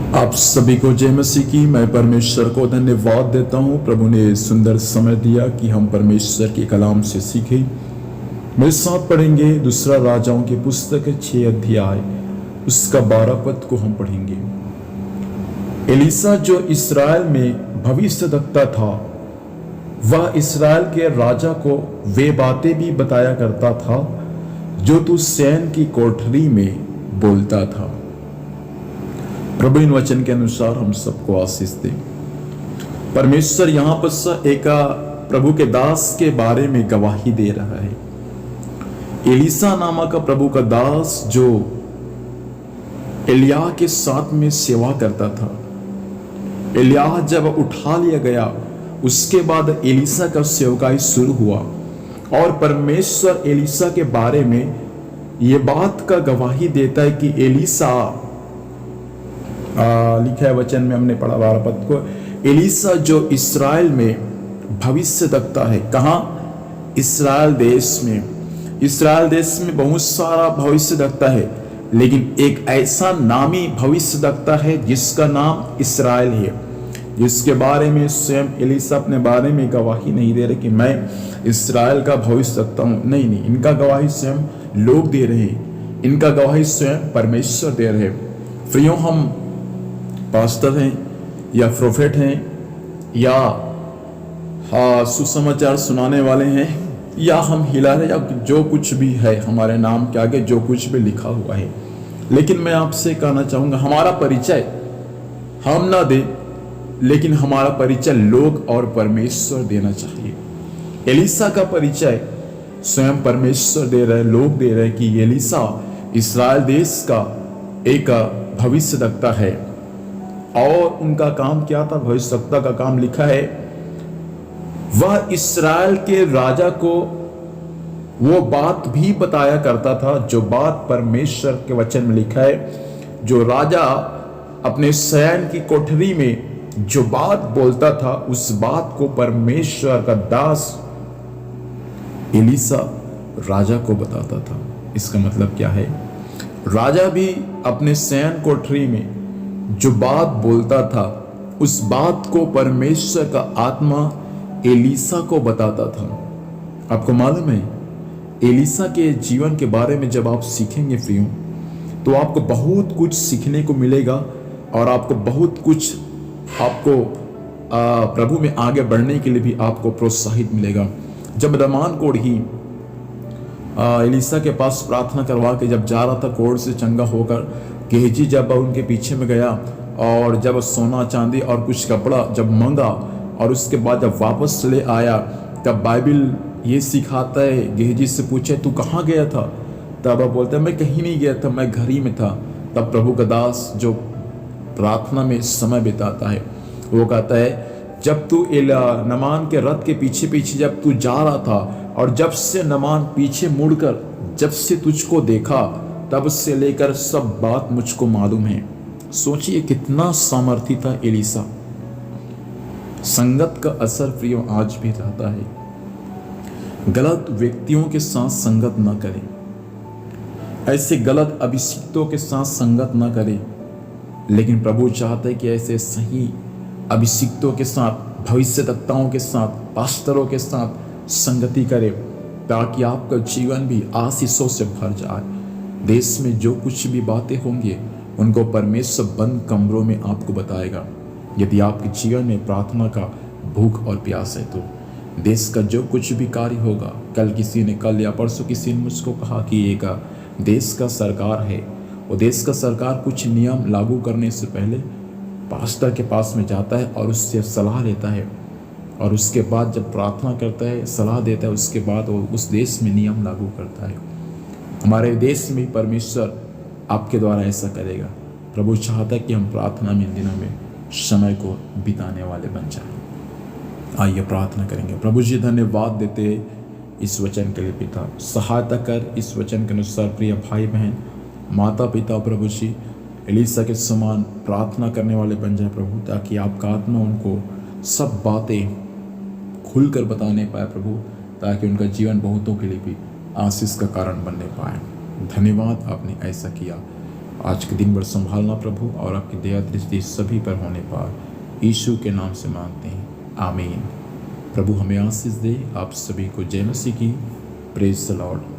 आप सभी को जय मसीह की। मैं परमेश्वर को धन्यवाद देता हूँ। प्रभु ने सुंदर समय दिया कि हम परमेश्वर के कलाम से सीखें। मेरे साथ पढ़ेंगे दूसरा राजाओं की पुस्तक 6 अध्याय उसका 12 पद को हम पढ़ेंगे। एलीसा जो इस्राएल में भविष्यद्वक्ता था, वह इस्राएल के राजा को वे बातें भी बताया करता था जो तू सैन की कोठरी में बोलता था। प्रभु इन वचन के अनुसार हम सबको आशीष दे। परमेश्वर यहां पर एक प्रभु के दास के बारे में गवाही दे रहा है। एलीसा नामक का प्रभु का दास जो एलिय्याह के साथ में सेवा करता था। एलिय्याह जब उठा लिया गया, उसके बाद एलीसा का सेवकाई शुरू हुआ और परमेश्वर एलीसा के बारे में यह बात का गवाही देता है कि एलीसा, लिखा है वचन में, हमने पढ़ा 12 पद को, एलीसा जो इस्राएल में भविष्यद्वक्ता है। कहां? इस्राएल देश में। इस्राएल देश में बहुत सारा भविष्यद्वक्ता है, लेकिन एक ऐसा नामी भविष्यद्वक्ता है जिसका नाम इस्राएल है, जिसके बारे में स्वयं एलीसा अपने बारे में गवाही नहीं दे रहे कि मैं इस्राएल का भविष्यद्वक्ता हूं। नहीं, इनका गवाही स्वयं लोग दे रहे हैं, इनका गवाही स्वयं परमेश्वर दे रहे। प्रियों, हम पास्टर हैं या प्रोफेट हैं या सुसमाचार सुनाने वाले हैं या हम हिलार हैं या जो कुछ भी है, हमारे नाम के आगे जो कुछ भी लिखा हुआ है, लेकिन मैं आपसे कहना चाहूंगा हमारा परिचय हम ना दे, लेकिन हमारा परिचय लोग और परमेश्वर देना चाहिए। एलीसा का परिचय स्वयं परमेश्वर दे रहे, लोग दे रहे कि एलीसा इस्राएल देश का एक भविष्यद्वक्ता है। और उनका काम क्या था? भविष्यद्वक्ता का काम लिखा है, वह इस्राएल के राजा को वो बात भी बताया करता था जो बात परमेश्वर के वचन में लिखा है। जो राजा अपने शयन की कोठरी में जो बात बोलता था, उस बात को परमेश्वर का दास एलीसा राजा को बताता था। इसका मतलब क्या है? राजा भी अपने शयन कोठरी में जो बात बोलता था, उस बात को परमेश्वर का आत्मा एलीसा को बताता था। आपको मालूम है, एलीसा के जीवन के बारे में जब आप सीखेंगे प्रियो, तो आपको बहुत कुछ सीखने को मिलेगा और आपको बहुत कुछ प्रभु में आगे बढ़ने के लिए भी आपको प्रोत्साहित मिलेगा। जब नामान कोढ़ी एलीसा के पास प्रार्थना करवा के जब जा रहा था, कोढ़ से चंगा होकर, गेहजी जब उनके पीछे में गया और जब सोना चांदी और कुछ कपड़ा जब मांगा और उसके बाद जब वापस ले आया, तब बाइबल ये सिखाता है, गेहजी से पूछे तू कहाँ गया था? तब वो बोलता है मैं कहीं नहीं गया था, मैं घर ही में था। तब प्रभु का दास जो प्रार्थना में समय बिताता है, वो कहता है जब तू नमान के रथ के पीछे पीछे जब तू जा रहा था और जब से नमान पीछे मुड़कर जब से तुझको देखा, तब से लेकर सब बात मुझको मालूम है। सोचिए कितना सामर्थी था एलीसा। संगत का असर प्रियो आज भी रहता है। गलत व्यक्तियों के साथ संगत ना करें, ऐसे गलत अभिषिक्तों के साथ संगत ना करें, लेकिन प्रभु चाहते हैं कि ऐसे सही अभिषिक्तों के साथ, भविष्यद्वक्ताओं के साथ, पास्टरों के साथ संगति करें, ताकि आपका जीवन भी आशीषों से भर जाए। देश में जो कुछ भी बातें होंगी उनको परमेश्वर बंद कमरों में आपको बताएगा। यदि आपके जीवन में प्रार्थना का भूख और प्यास है, तो देश का जो कुछ भी कार्य होगा, कल या परसों किसी ने मुझको कहा कि एक देश का सरकार है, वो देश का सरकार कुछ नियम लागू करने से पहले पास्टर के पास में जाता है और उससे सलाह लेता है, और उसके बाद जब प्रार्थना करता है, सलाह देता है, उसके बाद वो उस देश में नियम लागू करता है। हमारे देश में परमेश्वर आपके द्वारा ऐसा करेगा। प्रभु चाहता है कि हम प्रार्थना में इन दिनों में समय को बिताने वाले बन जाएं। आइए प्रार्थना करेंगे। प्रभु जी, धन्यवाद देते इस वचन के लिए पिता, सहायता कर इस वचन के अनुसार प्रिय भाई बहन, माता पिता, प्रभु जी एलीसा के समान प्रार्थना करने वाले बन जाए प्रभु, ताकि आपका आत्मा उनको सब बातें खुलकर बताने पाए प्रभु, ताकि उनका जीवन बहुतों के लिए भी आशीष का कारण बनने पाए। धन्यवाद, आपने ऐसा किया आज के दिन भर संभालना प्रभु, और आपकी दया दृष्टि सभी पर होने पर यीशु के नाम से मांगते हैं, आमीन। प्रभु हमें आशीष दे। आप सभी को जय मसीह की। Praise the Lord.